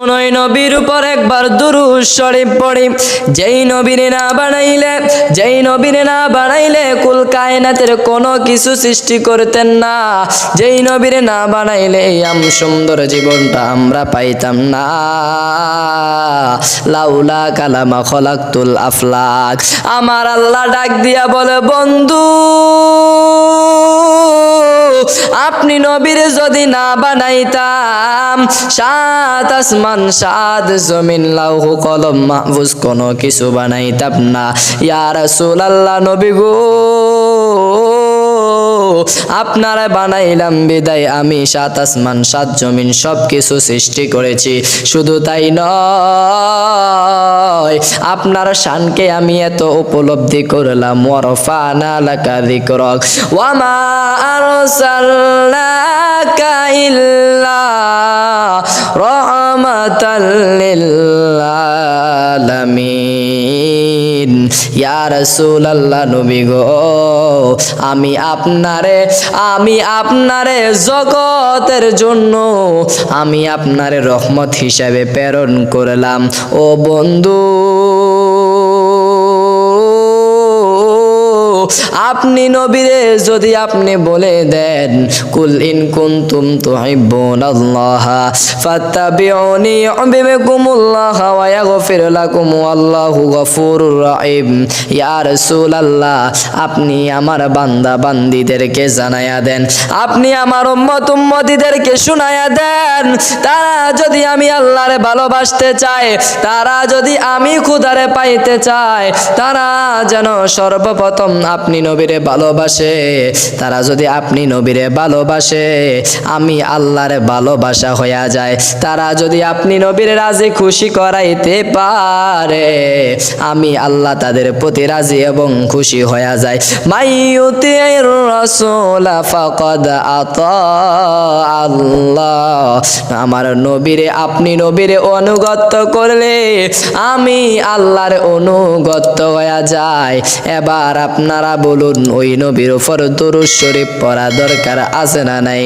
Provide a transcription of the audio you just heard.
ওই নবীর উপর একবার দুরূদ শরীফ পড়ি। যেই নবীরে না বানাইলে কুল কায়নাতের কোনো কিছু সৃষ্টি করতেন না। যেই নবীরে না বানাইলে এই সুন্দর জীবনটা আমরা পাইতাম না। লাউলা কালামা খলাকতুল আফলাক। আমার আল্লাহ ডাক দিয়া বলে, বন্ধু আপনি নবীরে যদি না বানাইতাম, সাত আসমান সাত জমিন লাউহ কলম মাহফুজ কোনো কিছু বানাইতাম না। ইয়া রাসূলুল্লাহ, নবী গো আপনারা বানাইলাম বিদায় আমি সাত আসমান সাত জমিন সব কিছু সৃষ্টি করেছি। শুধু তাই নয়, আপনার শানকে আমি এত উপলব্ধি করলাম। ওয়ারফানা লাকা যিকরাক ওয়া মা আরসালনাকা ইল্লা রাহমাতাল লিল আলামিন। ইয়া রাসূলুল্লাহ, নবী গো আমি আপনারে জগতের জন্য আমি আপনারে রহমত হিসাবে প্রেরণ করলাম। ও বন্ধু আপনি নবীরে যদি আপনি বলে দেন, কুল ইন কুনতুম তুহিব্বুনাল্লাহ ফাত্তাবিউনি ইউহিব্বুকুমুল্লাহ ওয়া ইয়াগফির লাকুম আল্লাহু গফুরুর রহিম। ইয়া রাসূলুল্লাহ, আপনি আমার বান্দা বান্দীদেরকে জানায়া দেন, আপনি আমার উম্মতিদেরকে শুনায়া দেন, তারা যদি আমি আল্লাহরে ভালোবাসতে চায়, তারা যদি আমি খোদারে পাইতে চায়, তারা যেন সর্বপ্রথম আপনি নবীরে ভালোবাসে। তারা যদি আপনি নবীরে ভালোবাসে, আমি আল্লাহর ভালোবাসা হইয়া যায়। তারা যদি আপনি নবীরে রাজি খুশি করাইতে পারে, আমি আল্লাহ তাদের প্রতি রাজি এবং খুশি হইয়া যায়। মাইয়ুতির রাসূল ফাকাদ আতা আল্লাহ। আমার নবীরে আপনি নবীরে অনুগত করলে আমি আল্লাহর অনুগত হইয়া যায়। এবার আপনারা বলুন, ওই নবীর উপর দুরূদ শরীফ পড়া দরকার আছে না নাই?